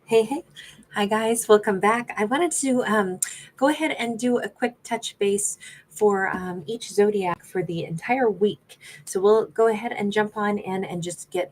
Hey, hey. Hi, guys. Welcome back. I wanted to go ahead and do a quick touch base for each zodiac for the entire week. So we'll go ahead and jump on in and just get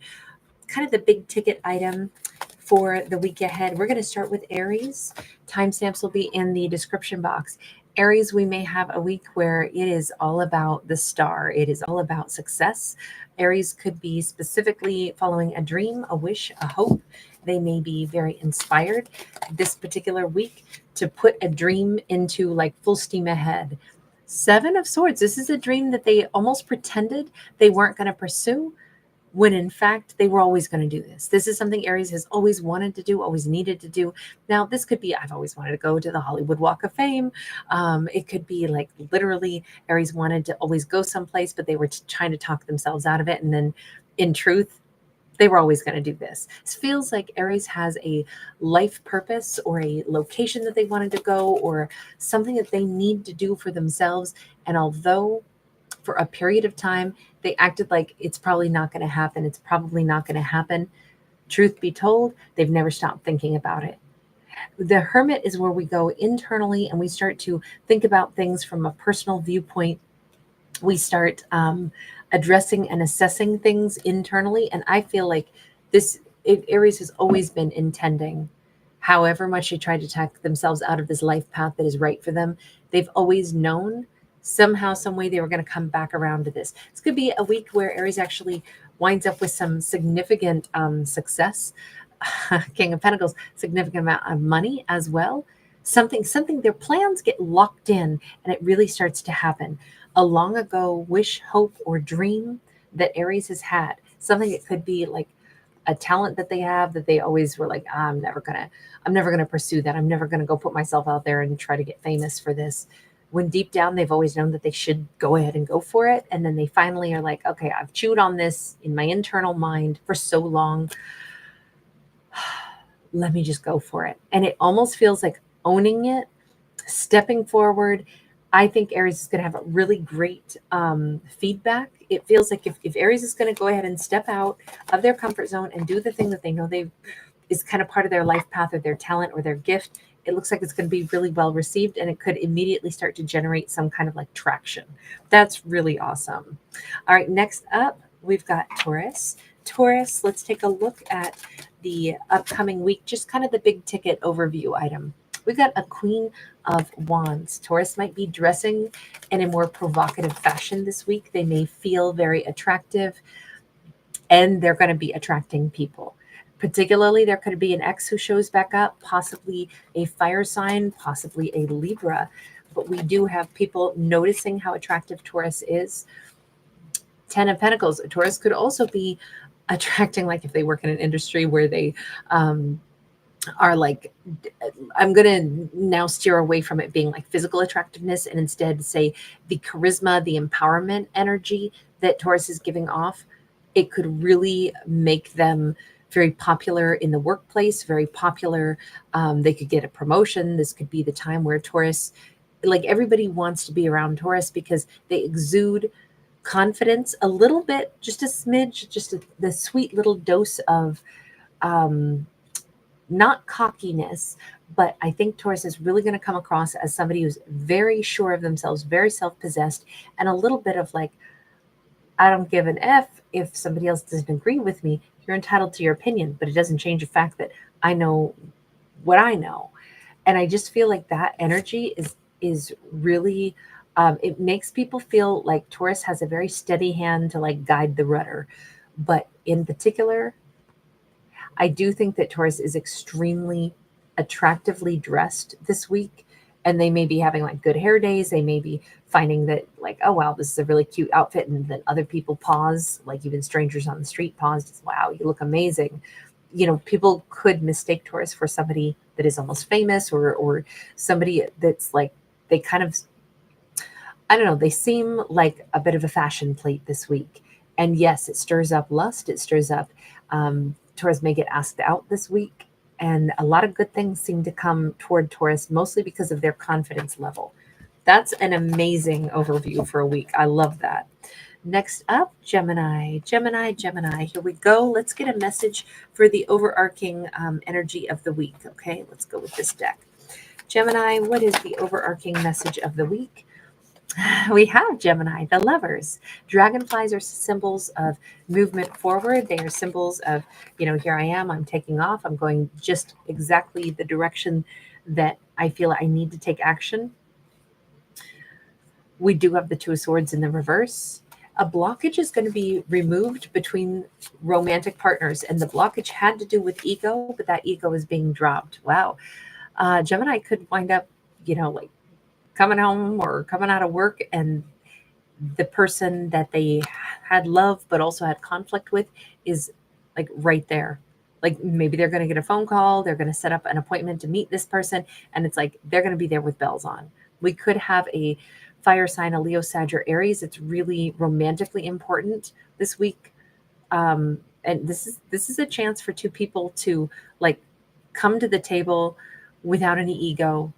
kind of the big ticket item for the week ahead. We're going to start with Aries. Timestamps will be in the description box. Aries, we may have a week where it is all about the star, it is all about success. Aries could be specifically following a dream, a wish, a hope. They may be very inspired this particular week to put a dream into like full steam ahead. Seven of Swords. This is a dream that they almost pretended they weren't going to pursue when in fact they were always going to do this. This is something Aries has always wanted to do, always needed to do. Now, this could be I've always wanted to go to the Hollywood Walk of Fame. It could be like literally Aries wanted to always go someplace, but they were trying to talk themselves out of it. And then in truth, they were always going to do this. It feels like Aries has a life purpose or a location that they wanted to go or something that they need to do for themselves. And although for a period of time, they acted like it's probably not going to happen. It's probably not going to happen. Truth be told, they've never stopped thinking about it. The Hermit is where we go internally and we start to think about things from a personal viewpoint. We start addressing and assessing things internally. And I feel like Aries has always been intending, however much they try to talk themselves out of this life path that is right for them, they've always known somehow, some way they were going to come back around to this. This could be a week where Aries actually winds up with some significant success. King of Pentacles, significant amount of money as well. Something, their plans get locked in and it really starts to happen. A long ago wish, hope, or dream that Aries has had. Something it could be like a talent that they have that they always were like, I'm never gonna pursue that. I'm never gonna go put myself out there and try to get famous for this. When deep down they've always known that they should go ahead and go for it. And then they finally are like, okay, I've chewed on this in my internal mind for so long. Let me just go for it. And it almost feels like owning it, stepping forward. I think Aries is going to have a really great feedback. It feels like if Aries is going to go ahead and step out of their comfort zone and do the thing that they know they is kind of part of their life path or their talent or their gift, it looks like it's going to be really well received and it could immediately start to generate some kind of like traction. That's really awesome. All right, next up, we've got Taurus. Taurus, let's take a look at the upcoming week, just kind of the big ticket overview item. We've got a Queen of Wands. Taurus might be dressing in a more provocative fashion this week. They may feel very attractive and they're going to be attracting people. Particularly, there could be an ex who shows back up, possibly a fire sign, possibly a Libra. But we do have people noticing how attractive Taurus is. 10 of Pentacles. Taurus could also be attracting, like if they work in an industry where they are like, I'm going to now steer away from it being like physical attractiveness and instead say the charisma, the empowerment energy that Taurus is giving off. It could really make them very popular in the workplace, very popular. They could get a promotion. This could be the time where Taurus, like everybody wants to be around Taurus because they exude confidence a little bit, just a smidge, the sweet little dose of not cockiness, but I think Taurus is really going to come across as somebody who's very sure of themselves, very self-possessed, and a little bit of like, I don't give an F if somebody else doesn't agree with me. You're entitled to your opinion, but it doesn't change the fact that I know what I know. And I just feel like that energy is really it makes people feel like Taurus has a very steady hand to like guide the rudder. But in particular, I do think that Taurus is extremely attractively dressed this week. And they may be having like good hair days. They may be finding that like, oh wow, this is a really cute outfit. And then other people pause, like even strangers on the street pause, just, wow, you look amazing. You know, people could mistake Taurus for somebody that is almost famous or somebody that's like they kind of, I don't know, they seem like a bit of a fashion plate this week. And yes, it stirs up lust. It stirs up, Taurus may get asked out this week. And a lot of good things seem to come toward Taurus, mostly because of their confidence level. That's an amazing overview for a week. I love that. Next up, Gemini. Gemini. Here we go. Let's get a message for the overarching energy of the week. Okay, let's go with this deck. Gemini, what is the overarching message of the week? We have Gemini, the lovers. Dragonflies are symbols of movement forward. They are symbols of, here I am, I'm taking off, I'm going just exactly the direction that I feel I need to take action. We do have the Two of Swords in the reverse. A blockage is going to be removed between romantic partners, and the blockage had to do with ego, but that ego is being dropped. Wow. Gemini could wind up, like coming home or coming out of work, and the person that they had love but also had conflict with is like right there. Like maybe they're going to get a phone call, they're going to set up an appointment to meet this person, and it's like they're going to be there with bells on. We could have a fire sign, a Leo, Sag, or Aries. It's really romantically important this week. And this is a chance for two people to like come to the table without any ego,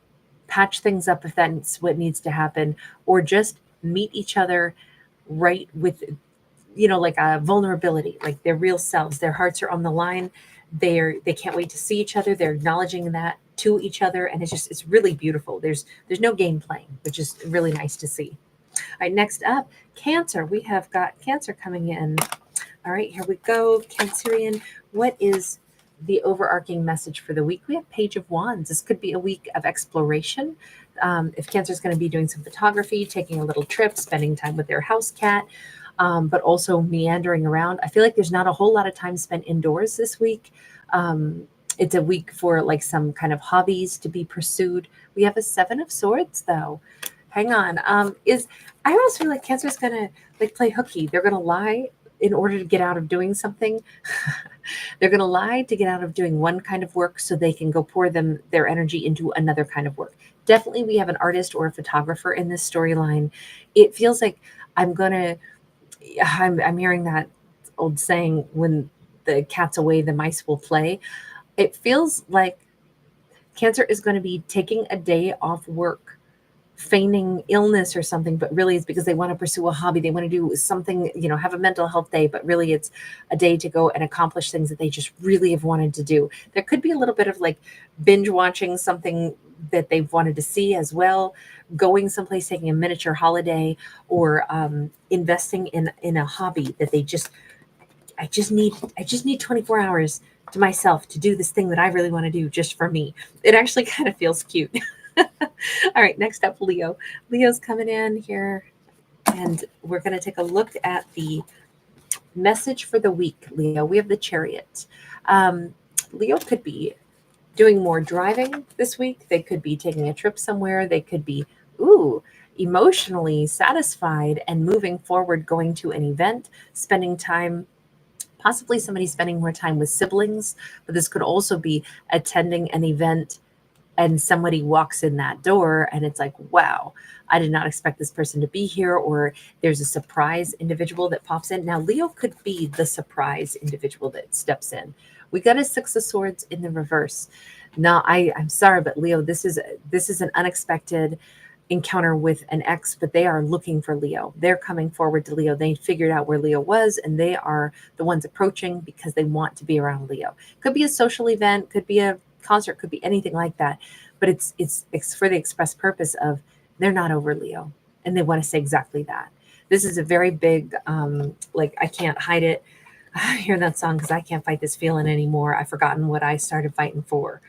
patch things up if that's what needs to happen, or just meet each other right with, like a vulnerability, like their real selves. Their hearts are on the line. They can't wait to see each other. They're acknowledging that to each other, and it's really beautiful. There's no game playing, which is really nice to see. All right, next up, Cancer. We have got Cancer coming in. All right, here we go. Cancerian, what is the overarching message for the week? We have Page of Wands. This could be a week of exploration. If Cancer is going to be doing some photography, taking a little trip, spending time with their house cat, but also meandering around. I feel like there's not a whole lot of time spent indoors this week. It's a week for like some kind of hobbies to be pursued. We have a Seven of Swords though. Hang on. I almost feel like Cancer's gonna like play hooky. They're gonna lie in order to get out of doing something. They're gonna lie to get out of doing one kind of work so they can go pour their energy into another kind of work. Definitely we have an artist or a photographer in this storyline. It feels like I'm hearing that old saying, when the cat's away, the mice will play. It feels like Cancer is going to be taking a day off work, feigning illness or something, but really it's because they want to pursue a hobby. They want to do something, have a mental health day, but really it's a day to go and accomplish things that they just really have wanted to do. There could be a little bit of like binge watching something that they've wanted to see as well, going someplace, taking a miniature holiday, or investing in a hobby that I just need 24 hours to myself to do this thing that I really want to do just for me. It actually kind of feels cute. All right, next up, Leo. Leo's coming in here, and we're going to take a look at the message for the week, Leo. We have the Chariot. Leo could be doing more driving this week. They could be taking a trip somewhere. They could be, emotionally satisfied and moving forward, going to an event, spending time, possibly somebody spending more time with siblings, but this could also be attending an event and somebody walks in that door and it's like, wow, I did not expect this person to be here, or there's a surprise individual that pops in. Now, Leo could be the surprise individual that steps in. We got a Six of Swords in the reverse. Now, I'm sorry, but Leo, this is an unexpected encounter with an ex, but they are looking for Leo. They're coming forward to Leo. They figured out where Leo was, and they are the ones approaching because they want to be around Leo. Could be a social event, could be a concert, could be anything like that, but it's for the express purpose of they're not over Leo, and they want to say exactly that. This is a very big like, I can't hide it. I hear that song, because I can't fight this feeling anymore. I've forgotten what I started fighting for,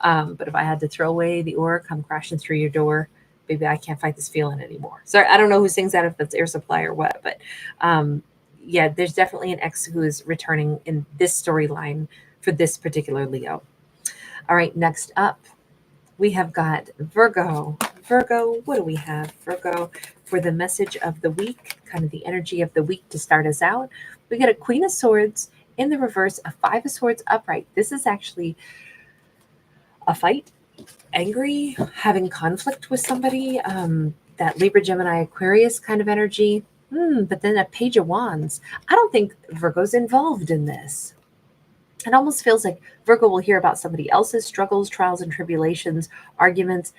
but if I had to throw away the ore, come crashing through your door, baby, I can't fight this feeling anymore. Sorry, I don't know who sings that, if that's Air Supply or what, but yeah, there's definitely an ex who is returning in this storyline for this particular Leo. All right, next up, we have got Virgo. Virgo, what do we have? Virgo, for the message of the week, kind of the energy of the week to start us out. We got a Queen of Swords in the reverse, a Five of Swords upright. This is actually a fight, angry, having conflict with somebody, that Libra, Gemini, Aquarius kind of energy. But then a Page of Wands. I don't think Virgo's involved in this. It almost feels like Virgo will hear about somebody else's struggles, trials, and tribulations, arguments.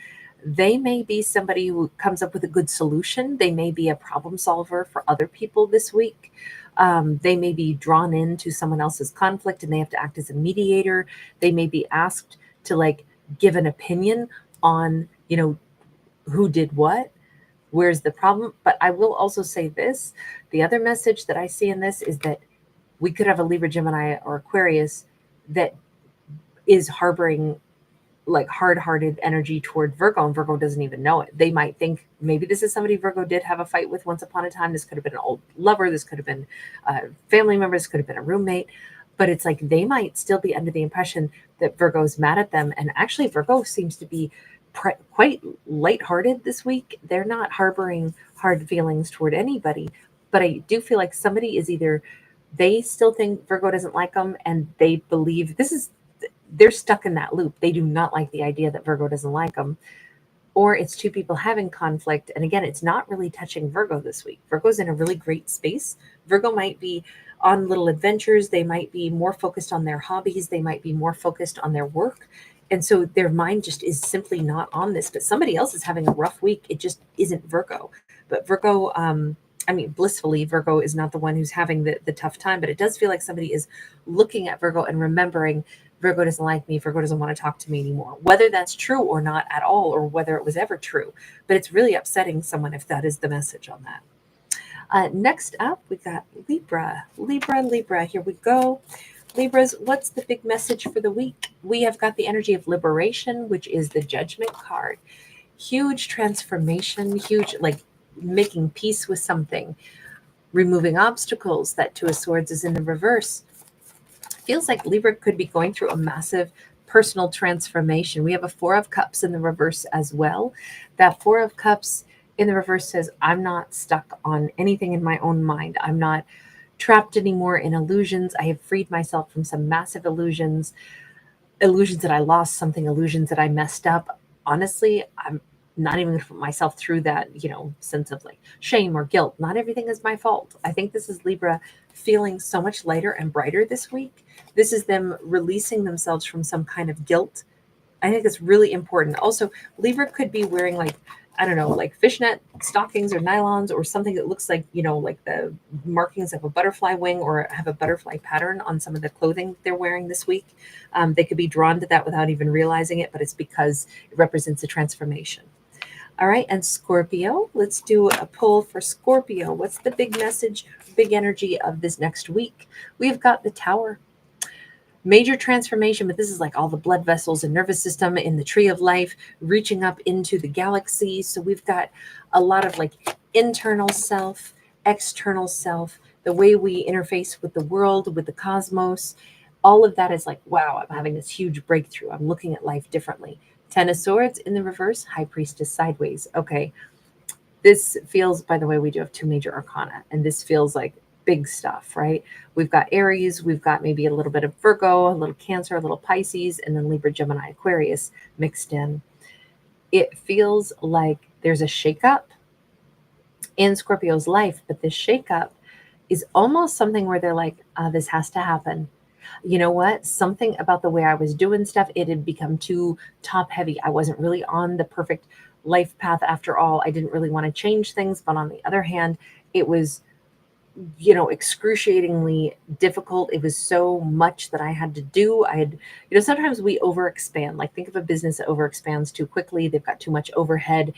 They may be somebody who comes up with a good solution. They may be a problem solver for other people this week. They may be drawn into someone else's conflict and they have to act as a mediator. They may be asked to like give an opinion on, who did what, where's the problem. But I will also say this, the other message that I see in this is that we could have a Libra, Gemini, or Aquarius that is harboring like hard-hearted energy toward Virgo, and Virgo doesn't even know it. They might think maybe this is somebody Virgo did have a fight with once upon a time. This could have been an old lover. This could have been a family member. This could have been a roommate. But it's like they might still be under the impression that Virgo's mad at them. And actually, Virgo seems to be quite lighthearted this week. They're not harboring hard feelings toward anybody. But I do feel like somebody is either they still think Virgo doesn't like them and they believe they're stuck in that loop. They do not like the idea that Virgo doesn't like them. Or it's two people having conflict. And again, it's not really touching Virgo this week. Virgo's in a really great space. Virgo might be on little adventures. They might be more focused on their hobbies. They might be more focused on their work. And so their mind just is simply not on this. But somebody else is having a rough week. It just isn't Virgo. But Virgo, blissfully, Virgo is not the one who's having the tough time. But it does feel like somebody is looking at Virgo and remembering Virgo doesn't like me. Virgo doesn't want to talk to me anymore. Whether that's true or not at all, or whether it was ever true. But it's really upsetting someone if that is the message on that. Next up, we got Libra. Libra. Here we go. Libras, what's the big message for the week? We have got the energy of liberation, which is the Judgment card. Huge transformation, huge, like making peace with something, removing obstacles. That Two of Swords is in the reverse. Feels like Libra could be going through a massive personal transformation. We have a Four of Cups in the reverse as well. That Four of Cups in the reverse says, I'm not stuck on anything in my own mind. I'm not trapped anymore in illusions. I have freed myself from some massive illusions that I lost something, illusions that I messed up. Honestly, I'm not even going to put myself through that, sense of like shame or guilt. Not everything is my fault. I think this is Libra feeling so much lighter and brighter this week. This is them releasing themselves from some kind of guilt. I think it's really important. Also, Libra could be wearing like fishnet stockings or nylons or something that looks like, like the markings of a butterfly wing, or have a butterfly pattern on some of the clothing they're wearing this week. They could be drawn to that without even realizing it, but it's because it represents a transformation. All right, and Scorpio, let's do a pull for Scorpio. What's the big message, big energy of this next week? We've got the Tower. Major transformation, but this is like all the blood vessels and nervous system in the tree of life reaching up into the galaxy. So we've got a lot of like internal self, external self, the way we interface with the world, with the cosmos. All of that is like, wow, I'm having this huge breakthrough. I'm looking at life differently. Ten of Swords in the reverse, High Priestess sideways. Okay. This feels, by the way, we do have two major arcana, and this feels like big stuff, right? We've got Aries, we've got maybe a little bit of Virgo, a little Cancer, a little Pisces, and then Libra, Gemini, Aquarius mixed in. It feels like there's a shakeup in Scorpio's life, but this shakeup is almost something where they're like, this has to happen. You know what? Something about the way I was doing stuff, it had become too top heavy. I wasn't really on the perfect life path after all. I didn't really want to change things. But on the other hand, it was, excruciatingly difficult. It was so much that I had to do. I had, sometimes we overexpand. Like think of a business that overexpands too quickly. They've got too much overhead.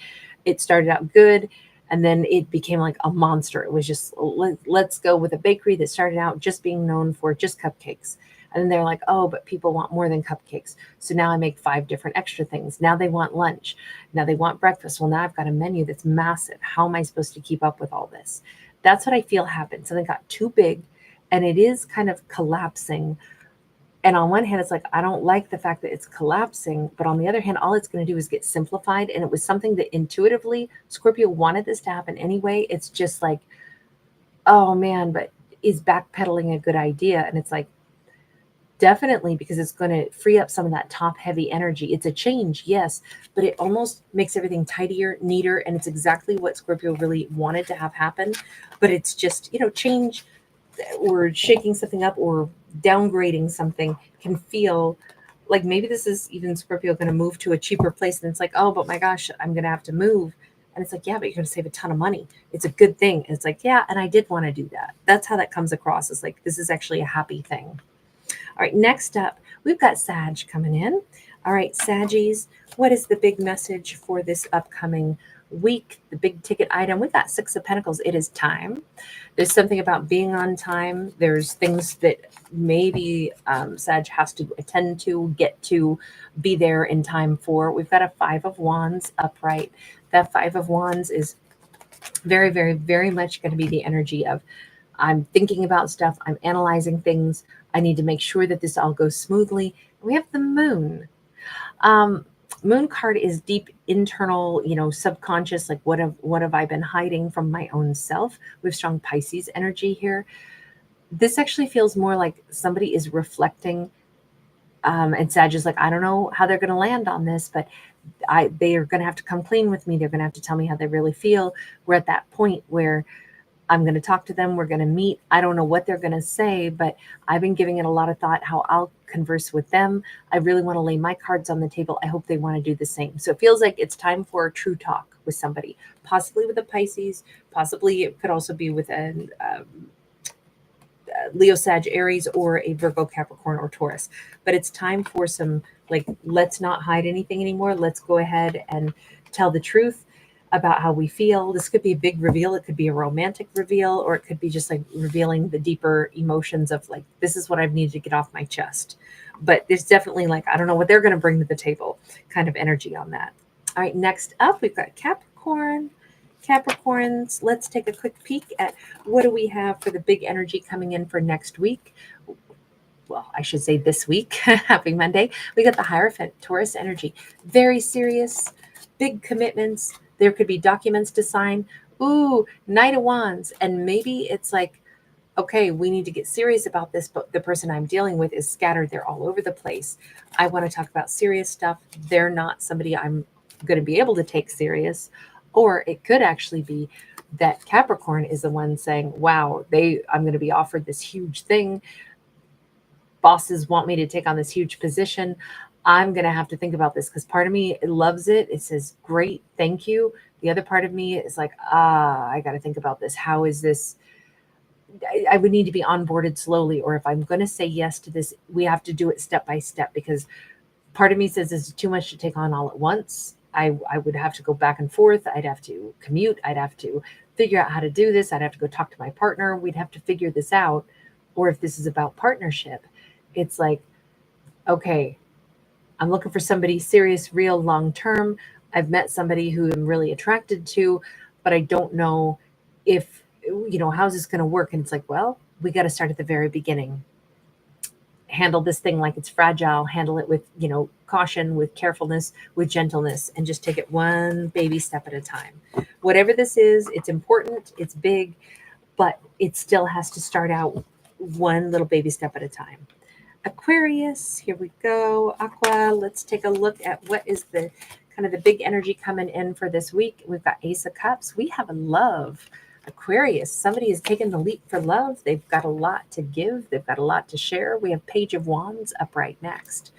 It started out good, and then it became like a monster. It was just, let's go with a bakery that started out just being known for just cupcakes. And then they're like, oh, but people want more than cupcakes. So now I make 5 different extra things. Now they want lunch. Now they want breakfast. Well, now I've got a menu that's massive. How am I supposed to keep up with all this? That's what I feel happened. Something got too big, and it is kind of collapsing. And on one hand, it's like, I don't like the fact that it's collapsing. But on the other hand, all it's going to do is get simplified. And it was something that intuitively Scorpio wanted this to happen anyway. It's just like, oh man, but is backpedaling a good idea? And it's like, definitely, because it's going to free up some of that top heavy energy. It's a change, yes, but it almost makes everything tidier, neater. And it's exactly what Scorpio really wanted to have happen. But it's just, change or shaking something up or downgrading something can feel like maybe this is even Scorpio going to move to a cheaper place, and it's like, oh, but my gosh, I'm going to have to move. And it's like, yeah, but you're going to save a ton of money. It's a good thing. And it's like, yeah, and I did want to do that. That's how that comes across. It's like, this is actually a happy thing. All right, next up, we've got Sag coming in. All right, Saggies, what is the big message for this upcoming week? The big ticket item, we've got Six of Pentacles. It is time. There's something about being on time. There's things that maybe Sag has to attend to, get to, be there in time for. We've got a Five of Wands upright. That Five of Wands is very, very, very much going to be the energy of I'm thinking about stuff, I'm analyzing things, I need to make sure that this all goes smoothly. We have the Moon. Um, Moon card is deep internal, subconscious, like what have I been hiding from my own self? We have strong Pisces energy here. This actually feels more like somebody is reflecting, and Sag is like, I don't know how they're going to land on this, but they are going to have to come clean with me. They're going to have to tell me how they really feel. We're at that point where I'm going to talk to them. We're going to meet. I don't know what they're going to say, but I've been giving it a lot of thought how I'll converse with them. I really want to lay my cards on the table. I hope they want to do the same. So it feels like it's time for a true talk with somebody, possibly with a Pisces, possibly it could also be with an Leo, Sag, Aries, or a Virgo, Capricorn, or Taurus. But it's time for some, like, let's not hide anything anymore. Let's go ahead and tell the truth about how we feel. This could be a big reveal. It could be a romantic reveal, or it could be just like revealing the deeper emotions of like, this is what I've needed to get off my chest. But there's definitely like, I don't know what they're going to bring to the table kind of energy on that. All right, next up, we've got Capricorn. Capricorns, let's take a quick peek at what do we have for the big energy coming in for next week. Well, I should say this week. Happy Monday. We got the Hierophant, Taurus energy. Very serious, big commitments. There could be documents to sign. Ooh, Knight of Wands. And maybe it's like, okay, we need to get serious about this, but the person I'm dealing with is scattered. They're all over the place. I want to talk about serious stuff. They're not somebody I'm going to be able to take serious. Or it could actually be that Capricorn is the one saying, wow, I'm going to be offered this huge thing. Bosses want me to take on this huge position. I'm going to have to think about this because part of me loves it. It says, great, thank you. The other part of me is like, I got to think about this. How is this? I would need to be onboarded slowly. Or if I'm going to say yes to this, we have to do it step by step, because part of me says this is too much to take on all at once. I would have to go back and forth. I'd have to commute. I'd have to figure out how to do this. I'd have to go talk to my partner. We'd have to figure this out. Or if this is about partnership, it's like, okay, I'm looking for somebody serious, real, long-term. I've met somebody who I'm really attracted to, but I don't know if, how's this going to work? And it's like, well, we got to start at the very beginning. Handle this thing like it's fragile, handle it with, caution, with carefulness, with gentleness, and just take it one baby step at a time. Whatever this is, it's important, it's big, but it still has to start out one little baby step at a time. Aquarius, here we go. Aqua, let's take a look at what is the kind of the big energy coming in for this week. We've got Ace of Cups. We have a love. Aquarius, somebody has taken the leap for love. They've got a lot to give. They've got a lot to share. We have Page of Wands upright next.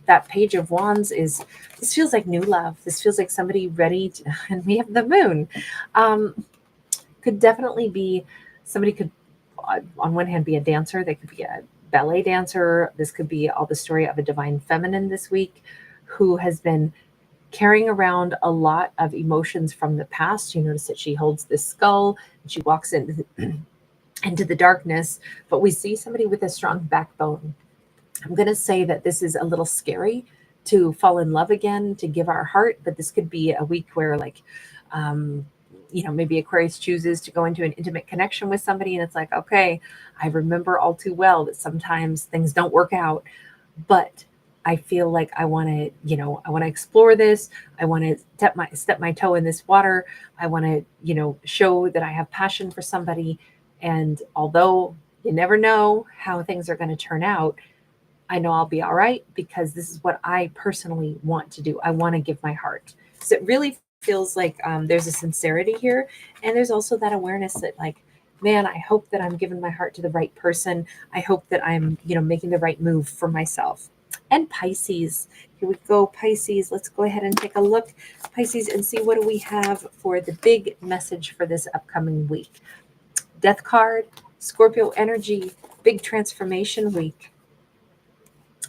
That Page of Wands this feels like new love. This feels like somebody ready to, and we have the Moon. Could definitely be, somebody could, on one hand, be a dancer. They could be a ballet dancer. This could be all the story of a divine feminine this week who has been carrying around a lot of emotions from the past. You notice that she holds this skull and she walks into the darkness, but we see somebody with a strong backbone. I'm going to say that this is a little scary to fall in love again, to give our heart, but this could be a week where maybe Aquarius chooses to go into an intimate connection with somebody and it's like, okay, I remember all too well that sometimes things don't work out, but I feel like I want to explore this. I want to step my toe in this water. I want to, show that I have passion for somebody. And although you never know how things are going to turn out, I know I'll be all right because this is what I personally want to do. I want to give my heart. So it really feels like there's a sincerity here. And there's also that awareness that like, man, I hope that I'm giving my heart to the right person. I hope that I'm, making the right move for myself. and Pisces. Here we go, Pisces. Let's go ahead and take a look, Pisces, and see what do we have for the big message for this upcoming week. Death card, Scorpio energy, big transformation week.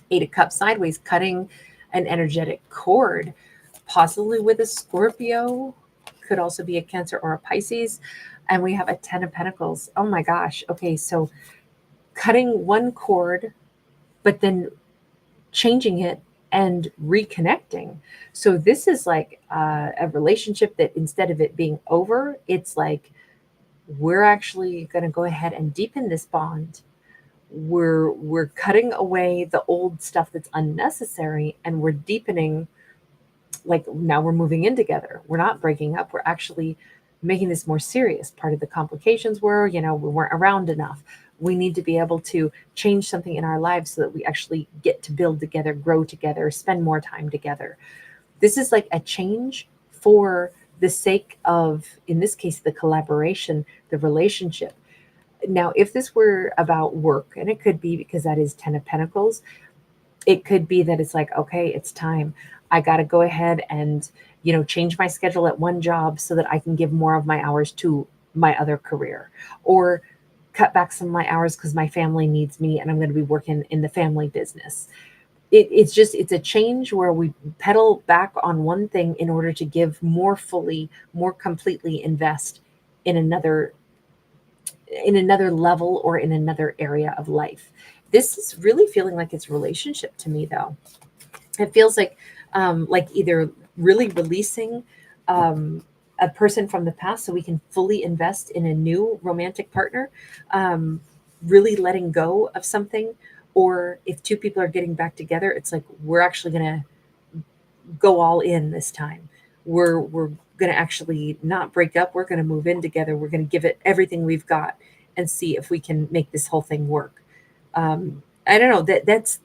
Eight of Cups sideways, cutting an energetic cord, possibly with a Scorpio, could also be a Cancer or a Pisces. And we have a Ten of Pentacles. Oh my gosh. Okay, so cutting one cord, but then changing it and reconnecting. So this is like a relationship that instead of it being over, it's like we're actually going to go ahead and deepen this bond. We're cutting away the old stuff that's unnecessary, and we're deepening. Like now we're moving in together. We're not breaking up. We're actually making this more serious. Part of the complications were, we weren't around enough. We need to be able to change something in our lives so that we actually get to build together, grow together, spend more time together. This is like a change for the sake of, in this case, the collaboration, the relationship. Now, if this were about work, and it could be because that is Ten of Pentacles, it could be that it's like, okay, it's time. I got to go ahead and, change my schedule at one job so that I can give more of my hours to my other career, or cut back some of my hours because my family needs me and I'm going to be working in the family business. It's a change where we pedal back on one thing in order to give more fully, more completely invest in another level or in another area of life. This is really feeling like it's relationship to me, though. It feels like either really releasing a person from the past so we can fully invest in a new romantic partner, really letting go of something, or if two people are getting back together, it's like we're actually going to go all in this time. We're going to actually not break up. We're going to move in together. We're going to give it everything we've got and see if we can make this whole thing work. I don't know, there's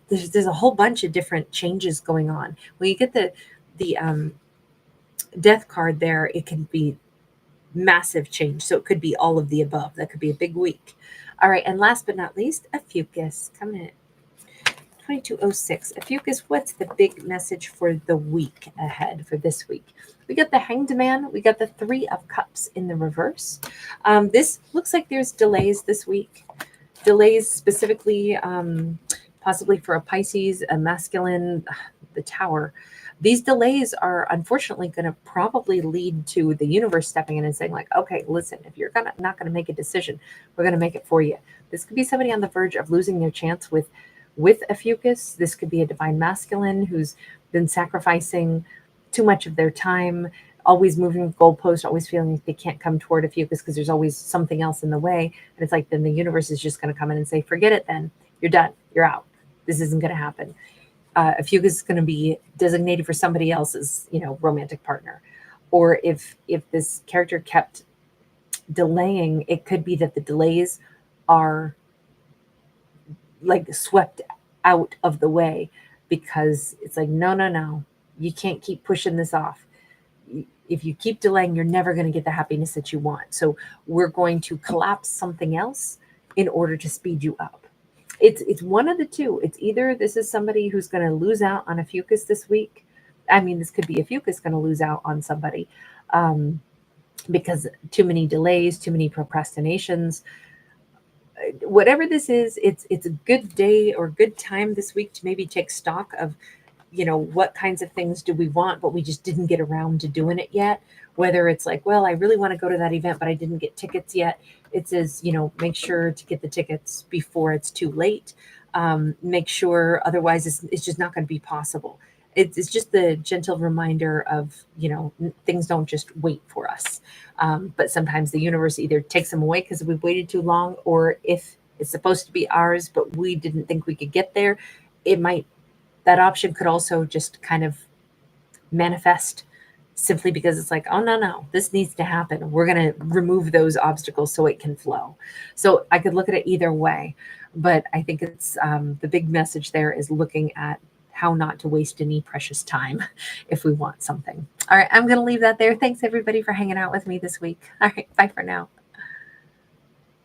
a whole bunch of different changes going on. When you get the death card there, it can be massive change. So it could be all of the above. That could be a big week. All right, and last but not least, Ophiuchus coming in. 2206. Ophiuchus, what's the big message for the week ahead, for this week? We got the Hanged Man. We got the Three of Cups in the reverse. This looks like there's delays this week. Delays specifically, possibly for a Pisces, a masculine, the Tower. These delays are unfortunately going to probably lead to the universe stepping in and saying like, okay, listen, if you're not going to make a decision, we're going to make it for you. This could be somebody on the verge of losing their chance with Ophiuchus. This could be a divine masculine who's been sacrificing too much of their time, always moving the goalpost, always feeling like they can't come toward Ophiuchus because there's always something else in the way. And it's like, then the universe is just going to come in and say, forget it then. You're done. You're out. This isn't going to happen. Ophiuchus is going to be designated for somebody else's, romantic partner. Or if this character kept delaying, it could be that the delays are like swept out of the way because it's like, no, you can't keep pushing this off. If you keep delaying, you're never going to get the happiness that you want. So we're going to collapse something else in order to speed you up. It's one of the two. It's either this is somebody who's going to lose out on Ophiuchus this week. I mean, this could be Ophiuchus going to lose out on somebody because too many delays, too many procrastinations. Whatever this is, it's a good day or good time this week to maybe take stock of, what kinds of things do we want, but we just didn't get around to doing it yet. Whether it's like, well, I really want to go to that event, but I didn't get tickets yet. It says, make sure to get the tickets before it's too late. Make sure, otherwise it's just not going to be possible. It's just the gentle reminder of, things don't just wait for us. But sometimes the universe either takes them away because we've waited too long, or if it's supposed to be ours, but we didn't think we could get there, that option could also just kind of manifest simply because it's like, oh, no, this needs to happen. We're going to remove those obstacles so it can flow. So I could look at it either way, but I think it's the big message there is looking at how not to waste any precious time if we want something. All right, I'm going to leave that there. Thanks everybody for hanging out with me this week. All right, bye for now.